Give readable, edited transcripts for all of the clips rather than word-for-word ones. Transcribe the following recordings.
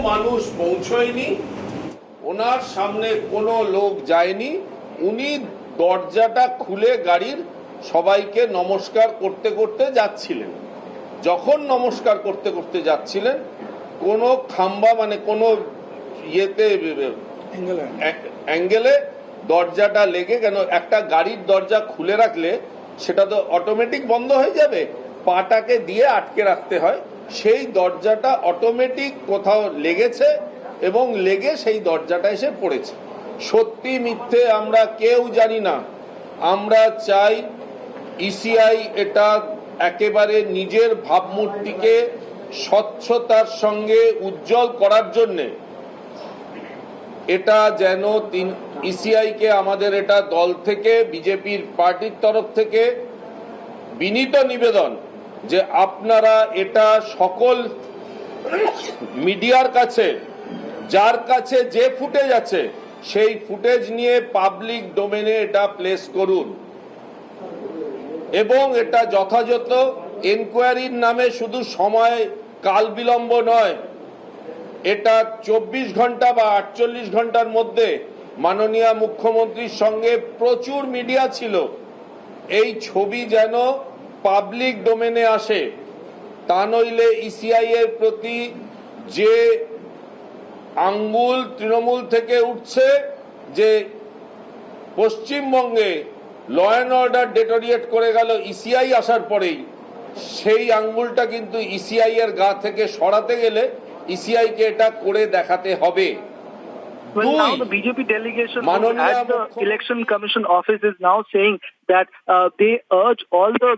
মানুষ পৌঁছয়নি, ওনার সামনে কোনো লোক যায়নি, উনি দরজাটা খুলে গাড়ির সবাইকে নমস্কার করতে করতে যাচ্ছিলেন। যখন নমস্কার করতে করতে যাচ্ছিলেন, কোনো খাম্বা মানে কোনো ইয়েতে অ্যাঙ্গেলে দরজাটা লেগে, কেন একটা গাড়ির দরজা খুলে রাখলে সেটা তো অটোমেটিক বন্ধ হয়ে যাবে, পাটাকে দিয়ে আটকে রাখতে হয়, সেই দরজাটা অটোমেটিক কোথাও লেগেছে এবং লেগে সেই দরজাটা এসে পড়েছে। সত্যি মিথ্যে আমরা কেউ জানি না। আমরা চাই ইসিআই এটা একেবারে নিজের ভাবমূর্তিকে স্বচ্ছতার সঙ্গে উজ্জ্বল করার জন্যে এটা যেন ইসিআইকে আমাদের এটা দল থেকে, বিজেপির পার্টির তরফ থেকে বিনীত নিবেদন যে আপনারা এটা সকল মিডিয়ার কাছে, যার কাছে যে ফুটেজ আছে সেই ফুটেজ নিয়ে পাবলিক ডোমেনে এটা প্লেস করুন এবং এটা যথাযথ এনকোয়ারির নামে শুধু সময় কাল বিলম্ব নয়, এটা 24 ঘন্টা বা 48 ঘন্টার মধ্যে মাননীয় মুখ্যমন্ত্রীর সঙ্গে প্রচুর মিডিয়া ছিল, এই ছবি যেন পাবলিক ডোমেনে আসে। তা নইলে ইসিআই এর প্রতি যে আঙ্গুল তৃণমূল থেকে উঠছে যে পশ্চিমবঙ্গে ল অ্যান্ড অর্ডার ডেটোরিয়েট করে গেল ইসিআই আসার পরেই, সেই আঙ্গুলটা কিন্তু ইসিআই এর গা থেকে সরাতে গেলে ইসিআই কে এটা করে দেখাতে হবে। Well, now the BJP delegation at the Election Commission office is now saying that they urge all the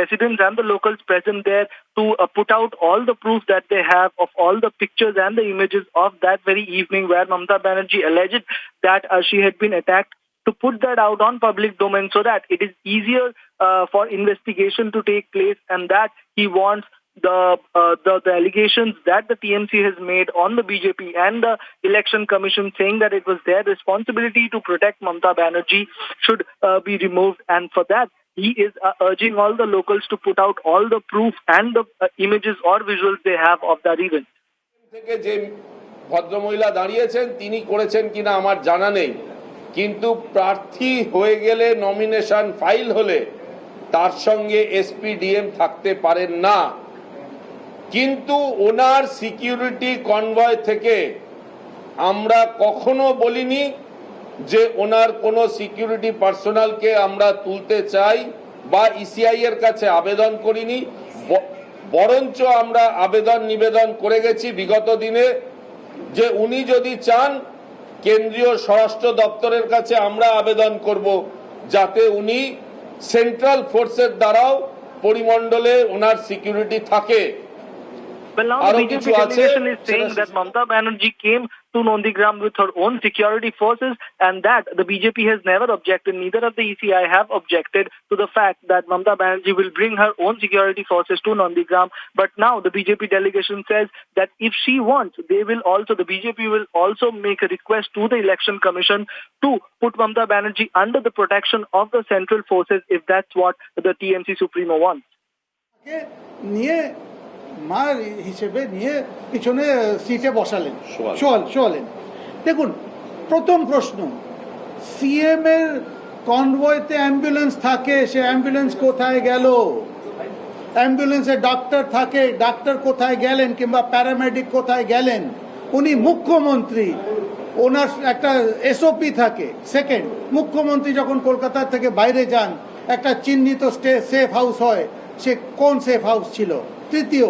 residents and the locals present there to put out all the proof that they have of all the pictures and the images of that very evening where Mamata Banerjee alleged that she had been attacked, to put that out on public domain so that it is easier for investigation to take place, and that he wants the allegations that the TMC has made on the BJP and the Election Commission saying that it was their responsibility to protect Mamata Banerjee should be removed, and for that he is urging all the locals to put out all the proof and the images or visuals they have of that event. থেকে যে ভদ্রমহিলা দাঁড়িয়েছেন তিনি করেছেন কিনা আমার জানা নেই, কিন্তু প্রার্থী হয়ে গেলে, নমিনেশন ফাইল হলে তার সঙ্গে এসপি ডিএম থাকতে পারেন না, কিন্তু ওনার সিকিউরিটি কনভয় থেকে আমরা কখনো বলিনি যে ওনার কোনো সিকিউরিটি পার্সোনালকে আমরা তুলতে চাই বা ইসিআই এর কাছে আবেদন করিনি, বরঞ্চ আমরা আবেদন নিবেদন করে গেছি বিগত দিনে যে উনি যদি চান কেন্দ্রীয় স্বরাষ্ট্র দপ্তরের কাছে আমরা আবেদন করব যাতে উনি সেন্ট্রাল ফোর্সের দ্বারাও পরিমণ্ডলে ওনার সিকিউরিটি থাকে। Well, now the BJP delegation is saying that Mamata Banerjee came to Nondigram with her own security forces, and that the BJP has never objected, neither of the ECI have objected to the fact that Mamata Banerjee will bring her own security forces to Nondigram. But now the BJP delegation says that if she wants, the BJP will also make a request to the Election Commission to put Mamata Banerjee under the protection of the central forces if that's what the TMC Supremo wants. মার হিসেবে নিয়ে পিছনে সিটে বসালেন, শোয়ালেন। দেখুন, প্রথম প্রশ্ন, CM এর কনভয়েতে ambulance থাকে, সে অ্যাম্বুলেন্স কোথায় গেল? অ্যাম্বুলেন্সে ডাক্তার থাকে, ডাক্তার কোথায় গেলেন? কিংবা প্যারামেডিক কোথায় গেলেন? উনি মুখ্যমন্ত্রী, ওনার একটা এসওপি থাকে। সেকেন্ড, মুখ্যমন্ত্রী যখন কলকাতা থেকে বাইরে যান একটা চিহ্নিত সেফ হাউস হয়, সে কোন সেফ হাউস ছিল? তৃতীয়,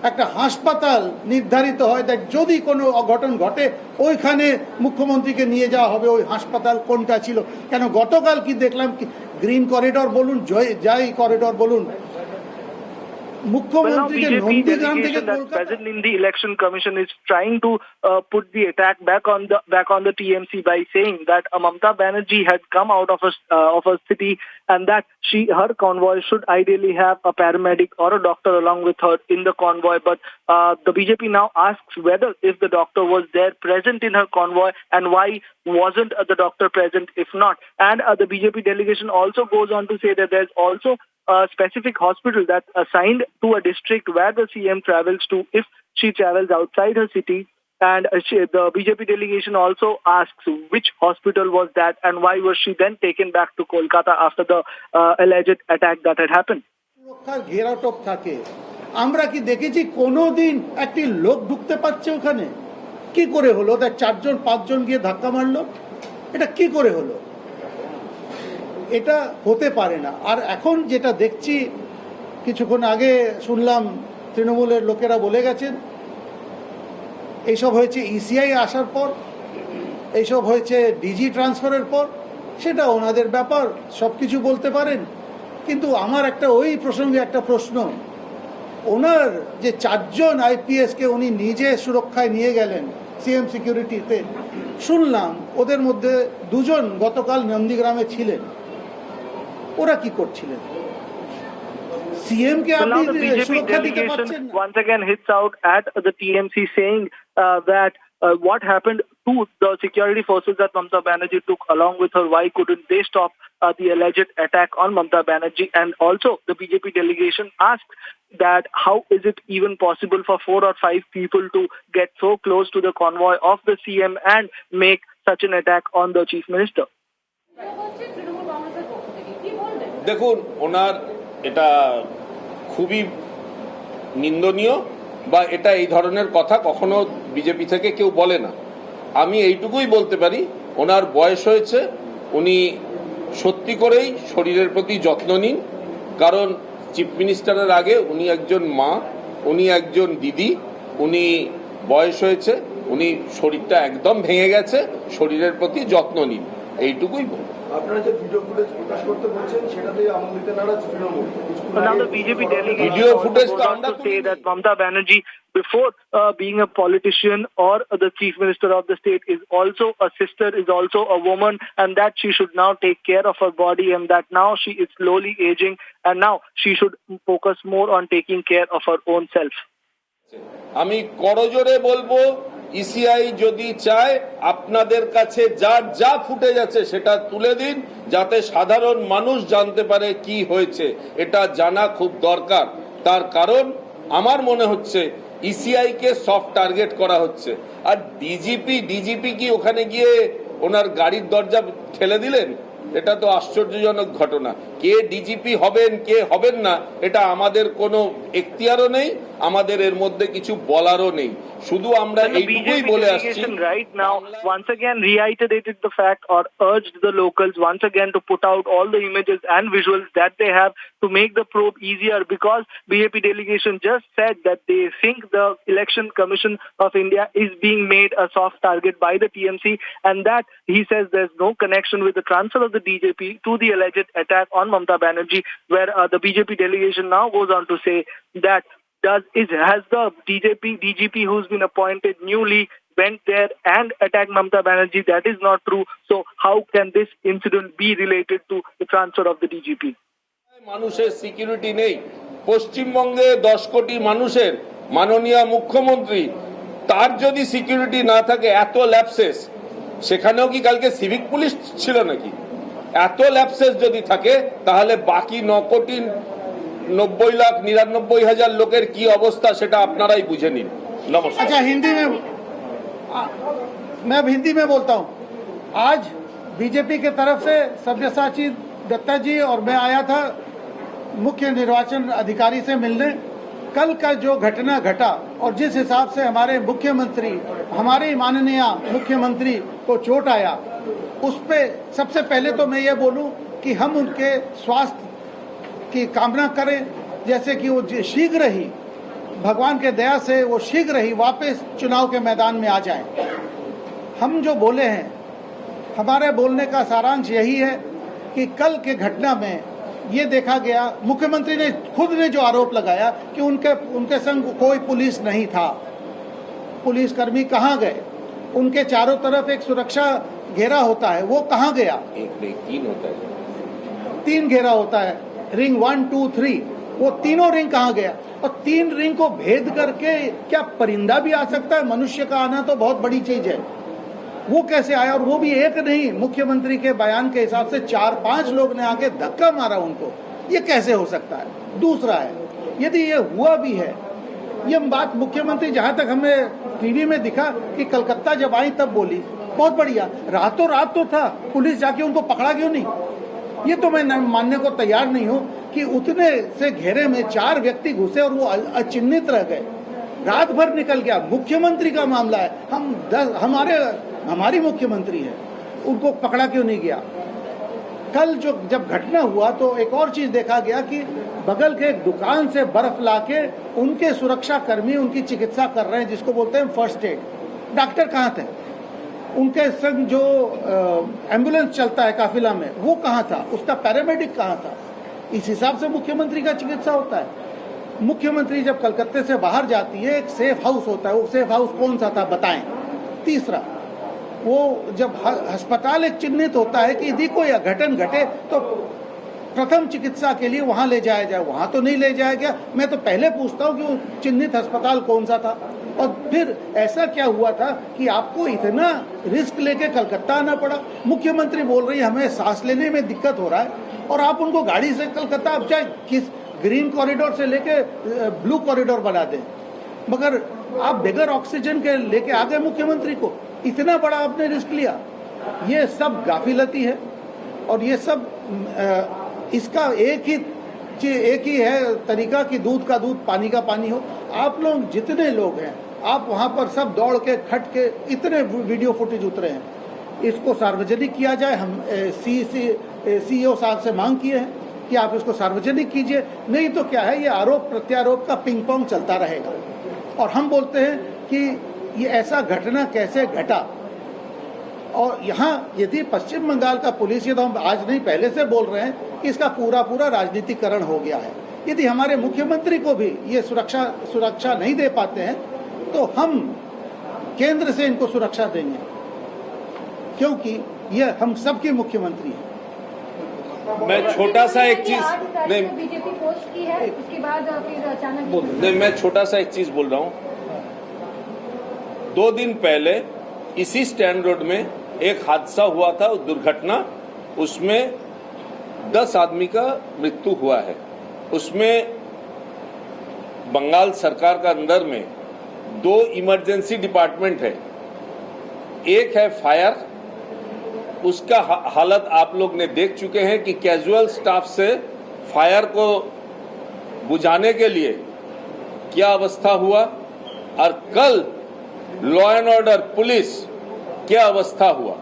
একটা হাসপাতাল নির্ধারিত হয় যে যদি কোনো অঘটন ঘটে ওইখানে মুখ্যমন্ত্রীকে নিয়ে যাওয়া হবে, ওই হাসপাতাল কোনটা ছিল? কেন গতকাল কি দেখলাম, গ্রিন করিডোর বলুন, যাই করিডোর বলুন, মুখ্যমন্ত্রীকে নন্দীগ্রাম থেকে present in the Election Commission is trying to put the attack back on the TMC by saying that Mamata Banerjee had come out of a city and that her convoy should ideally have a paramedic or a doctor along with her in the convoy. But the BJP now asks whether if the doctor was there present in her convoy and why wasn't the doctor present if not. And the BJP delegation also goes on to say that there's also a specific hospital that's assigned to a district where the CM travels to if she travels outside her city, And the BJP delegation also asks which hospital was that and why was she then taken back to Kolkata after the alleged attack that had happened. সুরক্ষার ঘেরাটোপ থাকে, আমরা কি দেখেছি কোনোদিন একটি লোক ঢুকতে পারছে ওখানে? কি করে হলো? তার 4জন 5জন গিয়ে ধাক্কা মারলো, এটা কি করে হলো? এটা হতে পারে না। আর এখন যেটা দেখছি, কিছুক্ষণ আগে শুনলাম তৃণমূলের লোকেরা বলে গেছেন এইসব হয়েছে ইসিআই আসার পর, এইসব হয়েছে ডিজি ট্রান্সফারের পর, সেটা ওনাদের ব্যাপার, সব কিছু বলতে পারেন। কিন্তু আমার একটা ওই প্রসঙ্গে একটা প্রশ্ন, ওনার যে 4জন আইপিএসকে উনি নিজে সুরক্ষায় নিয়ে গেলেন সিএম সিকিউরিটিতে, শুনলাম ওদের মধ্যে 2জন গতকাল নন্দীগ্রামে ছিলেন। ওরা কি করছিলেন? So now the BJP delegation once again hits out at the TMC saying that what happened to the security forces that Mamata Banerjee took along with her, why couldn't they stop the alleged attack on Mamata Banerjee? And also the BJP delegation asked that how is it even possible for 4 or 5 people to get so close to the convoy of the CM and make such an attack on the chief minister? দেখুন, ওনার এটা খুবই নিন্দনীয়, বা এটা এই ধরনের কথা কখনো বিজেপি থেকে কেউ বলে না। আমি এইটুকুই বলতে পারি, ওনার বয়স হয়েছে, উনি সত্যি করেই শরীরের প্রতি যত্ন নিন, কারণ চিফ মিনিস্টারের আগে উনি একজন মা, উনি একজন দিদি, উনি বয়স হয়েছে, উনি শরীরটা একদম ভেঙে গেছে, শরীরের প্রতি যত্ন নিন, এইটুকুই বলব। আপনারা যে ভিডিও ফুটেজ প্রকাশ করতে বলছেন সেটাতে আমন্ত্রিত নারাজ Trinamool. Now the BJP delegation goes on to say that Mamata Banerjee, before being a politician or the chief minister of the state, is also a sister, is also a woman, and that she should now take care of her body, and that now she is slowly aging, and now she should focus more on taking care of her own self. আমি করজোরে বলবো, ECI যদি চায় আপনাদের কাছে যার যা footage আছে সেটা তুলে দিন, যাতে সাধারণ মানুষ জানতে পারে কি হয়েছে। এটা জানা খুব দরকার, তার কারণ আমার মনে হচ্ছে ইসিআই কে সফট টার্গেট করা হচ্ছে। আর ডিজিপি কি ওখানে গিয়ে ওনার গাড়ির দরজা ঠেলে দিলেন? এটা তো আশ্চর্যজনক ঘটনা। কে ডিজিপি হবেন, কে হবেন না, এটা আমাদের কোনো এখতিয়ারও নেই, আমাদের এর মধ্যে কিছু বলারও নেই। শুধু আমরা এইটুকুই বলে আসছি। Right now once again reiterated the fact or urged the locals once again to put out all the images and visuals that they have to make the probe easier, because BJP delegation just said that they think the Election Commission of India is being made a soft target by the TMC, and that he says there's no connection with the transfer of the DJP to the alleged attack on Mamata Banerjee, where the BJP delegation now goes on to say that has the DGP who's been appointed newly went there and attacked Mamata Banerjee? That is not true. So how can this incident be related to the transfer of the DGP? মানুষের security নেই। পশ্চিমবঙ্গে 10 কোটি মানুষের মাননীয় মুখ্যমন্ত্রী, তার যদি security না থাকে, এত ল্যাপসেস, সেখানেও কি কালকে সিভিক পুলিশ ছিল নাকি? এত ল্যাপসেস যদি থাকে, তাহলে বাকি 9 কোটি 90,99,000 লোকের কি অবস্থা সেটা আপনারাই বুঝে নিন। নমস্কার। अच्छा, मैं अब हिंदी में बोलता हूँ। आज बीजेपी के तरफ से सब्यसाची दत्ता जी और मैं आया था मुख्य निर्वाचन अधिकारी से मिलने। कल का जो घटना घटा और जिस हिसाब से हमारे मुख्यमंत्री, हमारे माननीय मुख्यमंत्री को चोट आया, उस पे सबसे पहले तो मैं ये बोलूँ कि हम उनके स्वास्थ्य की कामना करें, जैसे कि वो शीघ्र ही, भगवान के दया से वो शीघ्र ही वापस चुनाव के मैदान में आ जाएं। हम जो बोले हैं, हमारे बोलने का सारांश यही है कि कल के घटना में ये देखा गया, मुख्यमंत्री ने खुद ने जो आरोप लगाया कि उनके संग कोई पुलिस नहीं था। पुलिसकर्मी कहाँ गए? उनके चारों तरफ एक सुरक्षा घेरा होता है, वो कहाँ गया? 3 होता है, 3 घेरा होता है, रिंग 1, 2, 3, वो तीनों रिंग कहाँ गया? और 3 रिंग को भेद करके क्या परिंदा भी आ सकता है? मनुष्य का आना तो बहुत बड़ी चीज है, वो कैसे आया? और वो भी एक नहीं, मुख्यमंत्री के बयान के हिसाब से 4-5 लोग ने आके धक्का मारा उनको। ये कैसे हो सकता है? दूसरा है, यदि ये हुआ भी है ये बात मुख्यमंत्री जहां तक हमें टीवी में दिखा कि कलकत्ता जब आई तब बोली, बहुत बढ़िया, रातों रात तो था, पुलिस जाके उनको पकड़ा क्यों नहीं? ये तो मैं मानने को तैयार नहीं हूं कि उतने से घेरे में 4 व्यक्ति घुसे और वो अचिन्हित रह गए, रात भर निकल गया। मुख्यमंत्री का मामला है, हमारी मुख्यमंत्री है, उनको पकड़ा क्यों नहीं गया? कल जब घटना हुआ तो एक और चीज देखा गया कि बगल के एक दुकान से बर्फ लाके उनके सुरक्षा कर्मी उनकी चिकित्सा कर रहे हैं, जिसको बोलते हैं फर्स्ट एड। डॉक्टर कहाँ थे? उनके संग जो एम्बुलेंस चलता है काफिला में, वो कहाँ था? उसका पैरामेडिक कहाँ था? इस हिसाब से मुख्यमंत्री का चिकित्सा होता है। मुख्यमंत्री जब कलकत्ते से बाहर जाती है, एक सेफ हाउस होता है, वो सेफ हाउस कौन सा था बताएं? तीसरा, वो जब अस्पताल एक चिन्हित होता है कि यदि कोई अघटन घटे तो प्रथम चिकित्सा के लिए वहां ले जाया जाए, वहां तो नहीं ले जाया गया। मैं तो पहले पूछता हूं कि वो चिन्हित अस्पताल कौन सा था, और फिर ऐसा क्या हुआ था कि आपको इतना रिस्क लेके कलकत्ता आना पड़ा? मुख्यमंत्री बोल रही है हमें सांस लेने में दिक्कत हो रहा है, और आप उनको गाड़ी से कलकत्ता, आप चाहे किस ग्रीन कॉरिडोर से लेके ब्लू कॉरिडोर बना दें, मगर आप बगैर ऑक्सीजन के लेके आ गए मुख्यमंत्री को। इतना बड़ा आपने रिस्क लिया। ये सब गाफिलती है, और ये सब इसका एक ही है तरीका कि दूध का दूध पानी का पानी हो। आप लोग जितने लोग हैं, आप वहां पर सब दौड़ के खट के इतने वीडियो फुटेज उतरे हैं, इसको सार्वजनिक किया जाए। हम सीईओ साहब से मांग किए हैं कि आप इसको सार्वजनिक कीजिए, नहीं तो क्या है, ये आरोप प्रत्यारोप का पिंग पोंग चलता रहेगा। और हम बोलते हैं कि ये ऐसा घटना कैसे घटा। और यहाँ यदि पश्चिम बंगाल का पुलिस, ये तो हम आज नहीं पहले से बोल रहे हैं कि इसका पूरा राजनीतिकरण हो गया है। यदि हमारे मुख्यमंत्री को भी ये सुरक्षा नहीं दे पाते हैं तो हम केंद्र से इनको सुरक्षा देंगे, क्योंकि ये हम सबके मुख्यमंत्री हैं। मैं छोटा सा एक चीज नहीं, बीजेपी पोस्ट की है, उसके बाद फिर अचानक नहीं, मैं छोटा सा एक चीज बोल रहा हूँ। 2 दिन पहले इसी स्टैंड रोड में एक हादसा हुआ था, दुर्घटना, उसमें 10 आदमी का मृत्यु हुआ है। उसमें बंगाल सरकार का अंदर में 2 इमरजेंसी डिपार्टमेंट है, एक है फायर, उसका हालत आप लोग ने देख चुके हैं कि कैजुअल स्टाफ से फायर को बुझाने के लिए क्या अवस्था हुआ, और कल लॉ एंड ऑर्डर पुलिस क्या अवस्था हुआ,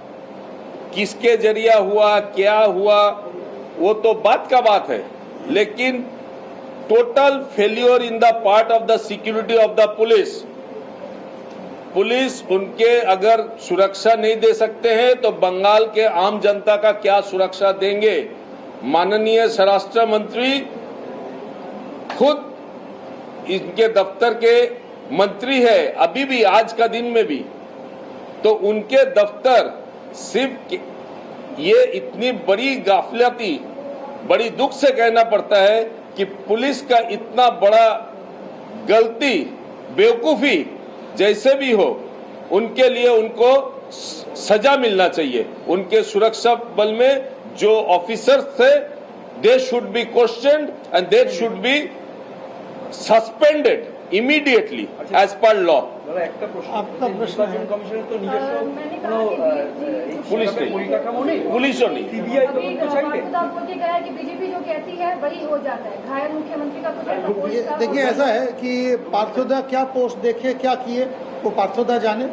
किसके जरिया हुआ, क्या हुआ, वो तो बात का बात है, लेकिन total failure in the part of the security of the police. Police उनके अगर सुरक्षा नहीं दे सकते हैं तो बंगाल के आम जनता का क्या सुरक्षा देंगे? माननीय स्वराष्ट्र मंत्री खुद इनके दफ्तर के मंत्री है, अभी भी, आज का दिन में भी, तो उनके दफ्तर सिर्फ ये इतनी बड़ी गाफिलती, बड़ी दुख से कहना पड़ता है कि पुलिस का इतना बड़ा गलती, बेवकूफी, जैसे भी हो, उनके लिए उनको सजा मिलना चाहिए। उनके सुरक्षा बल में जो ऑफिसर्स थे, they should be questioned and they should be suspended immediately as per law। आपका प्रश्न है, पुलिसों नहीं, सीबीआई तो उनको चाहिए। बीजेपी जो कहती है वही हो जाता है। घायल मुख्यमंत्री का कुछ ऐसा पोस्ट। देखिए ऐसा है कि पार्थोदा क्या पोस्ट देखे, क्या किए, वो पार्थोदा जाने,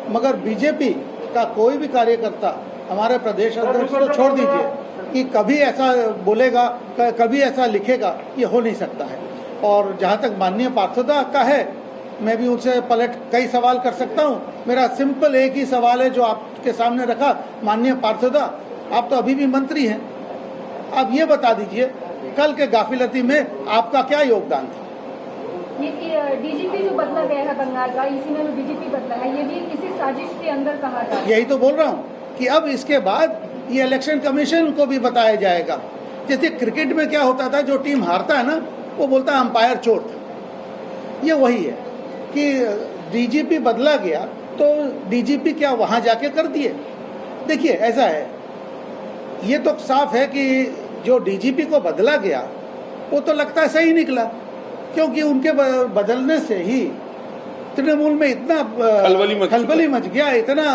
मगर बीजेपी का कोई भी कार्यकर्ता, हमारे प्रदेश अध्यक्ष तो छोड़ दीजिए, कि कभी ऐसा बोलेगा, कभी ऐसा लिखेगा, ये हो नहीं सकता है। और जहाँ तक माननीय पार्थोदा का है, मैं भी उनसे पलट कई सवाल कर सकता हूँ। मेरा सिंपल एक ही सवाल है जो आपके सामने रखा, माननीय पार्थोदा, आप तो अभी भी मंत्री हैं, आप ये बता दीजिए कल के गाफिलती में आपका क्या योगदान था? ये डीजीपी जो बदला गया है बंगाल का, इसी में डीजीपी बदला है, ये भी किसी साजिश के अंदर कहा था। यही तो बोल रहा हूँ कि अब इसके बाद ये इलेक्शन कमीशन को भी बताया जाएगा। जैसे क्रिकेट में क्या होता था, जो टीम हारता है ना, वो बोलता है अंपायर चोर था। ये वही है कि डीजीपी बदला गया तो डीजीपी क्या वहां जाके कर दिए? देखिए ऐसा है, ये तो साफ है कि जो डीजीपी को बदला गया वो तो लगता है सही निकला, क्योंकि उनके बदलने से ही तृणमूल में इतना खलबली मच गया, इतना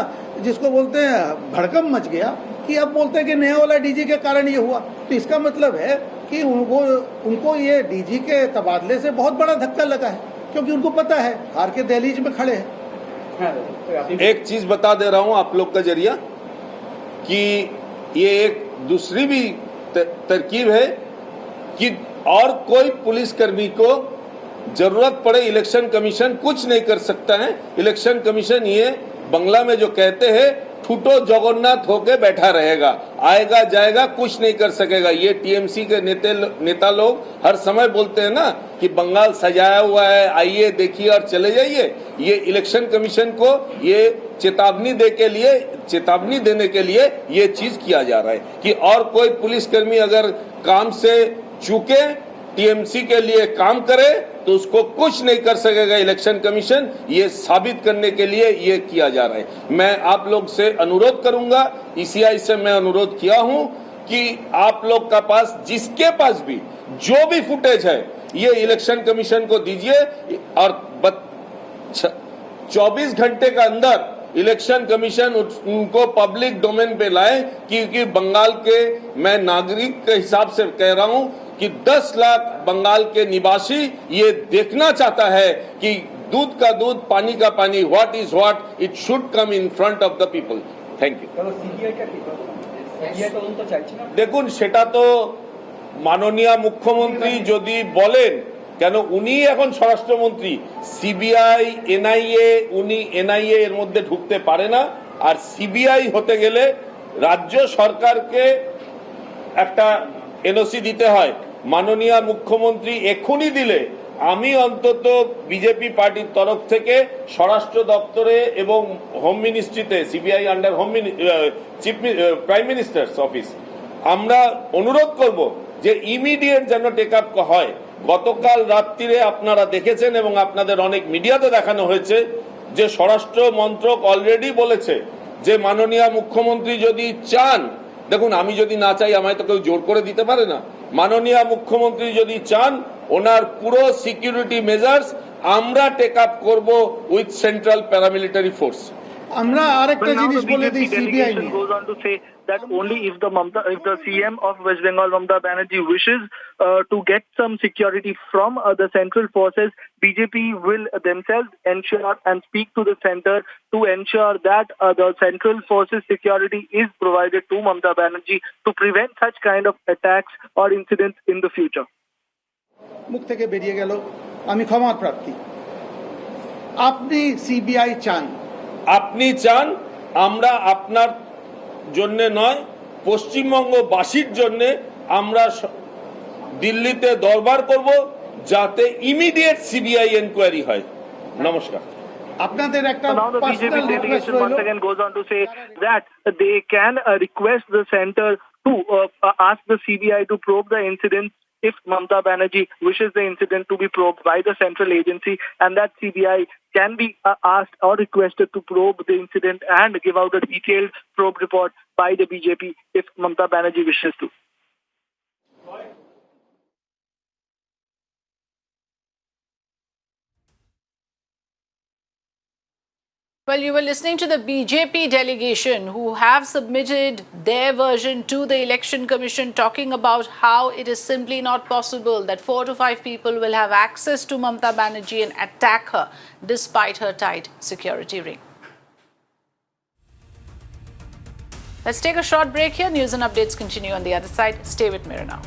जिसको बोलते हैं भड़कम मच गया कि अब बोलते हैं कि नया वाला डीजी के कारण ये हुआ। तो इसका मतलब है कि उनको ये डीजी के तबादले से बहुत बड़ा धक्का लगा है, क्योंकि उनको पता है हार के दहलीज में खड़े हैं। एक चीज बता दे रहा हूं आप लोग का जरिया कि ये एक दूसरी भी तरकीब है कि और कोई पुलिसकर्मी को जरूरत पड़े इलेक्शन कमीशन कुछ नहीं कर सकता है। इलेक्शन कमीशन ये बंगला में जो कहते हैं ठूटो जगन्नाथ होके बैठा रहेगा, आएगा जाएगा, कुछ नहीं कर सकेगा। ये टीएमसी के नेता लोग हर समय बोलते हैं ना कि बंगाल सजाया हुआ है, आइए देखिए और चले जाइए। ये इलेक्शन कमीशन को ये चेतावनी देने के लिए ये चीज किया जा रहा है कि और कोई पुलिसकर्मी अगर काम से चूके, टीएमसी के लिए काम करे तो उसको कुछ नहीं कर सकेगा इलेक्शन कमीशन। ये साबित करने के लिए ये किया जा रहा है। मैं आप लोग से अनुरोध करूंगा, ईसीआई से मैं अनुरोध किया हूं कि आप लोग का पास जिसके पास भी जो भी फुटेज है ये इलेक्शन कमीशन को दीजिए और 24 घंटे के अंदर इलेक्शन कमीशन उनको पब्लिक डोमेन पे लाए, क्योंकि बंगाल के मैं नागरिक के हिसाब से कह रहा हूं कि 10 लाख बंगाल के निवासी ये देखना चाहता है कि दूध का दूध, पानी का पानी, what is what, it should come in front of the people. Thank you. देखুন সেটা তো মাননীয় মুখ্যমন্ত্রী যদি বলেন, কেন উনি এখন স্বরাষ্ট্রমন্ত্রী, সিবিআই এনআইএ, উনি এনআইএ এর মধ্যে ঢুকতে পারে না। আর সিবিআই হতে গেলে রাজ্য সরকারকে একটা এনওসি দিতে হয়। মাননীয় মুখ্যমন্ত্রী এখনই দিলে আমি অন্তত বিজেপি পার্টির তরফ থেকে স্বরাষ্ট্র দপ্তরে এবং হোম মিনিস্ট্রিতে, CBI under home chief prime minister's office, আমরা অনুরোধ করব যে ইমিডিয়েট যেন টেক আপ হয়। গতকাল রাত্রিরে আপনারা দেখেছেন এবং আপনাদের অনেক মিডিয়াতে দেখানো হয়েছে যে স্বরাষ্ট্র মন্ত্রক অলরেডি বলেছে যে মাননীয় মুখ্যমন্ত্রী যদি চান, দেখুন আমি যদি না চাই আমায় তো কেউ জোর করে দিতে পারে না, মাননীয় মুখ্যমন্ত্রী যদি চান ওনার পুরো সিকিউরিটি মেজার্স আমরা টেক আপ করব উইথ সেন্ট্রাল প্যারামিলিটারি ফোর্স। আমরা আরেকটা জিনিস বলে দিই, CBI goes on to say that only if the CM of West Bengal, Mamata Banerjee, wishes to get some security from the central forces, BJP will themselves ensure and speak to the center to ensure that the central forces security is provided to Mamata Banerjee to prevent such kind of attacks or incidents in the future. মুখ থেকে বেরিয়ে গেল আমি ক্ষমা প্রার্থী। আপনি CBI চান, আপনি চান, আমরা আপনার জন্য নয় পশ্চিমবঙ্গবাসীর জন্য আমরা দিল্লিতে দরবার করব যাতে ইমিডিয়েট সিবিআই এনকোয়ারি হয়। নমস্কার। আপনাদের একটা Now the BJP delegation once again goes on to say that they can request the center to ask the CBI to probe the incident if Mamata Banerjee wishes the incident to be probed by the central agency, and that CBI can be asked or requested to probe the incident and give out a detailed probe report by the BJP if Mamata Banerjee wishes to. Well, you were listening to the BJP delegation who have submitted their version to the Election Commission, talking about how it is simply not possible that 4 to 5 people will have access to Mamata Banerjee and attack her despite her tight security ring. Let's take a short break here. News and updates continue on the other side. Stay with Mirror now.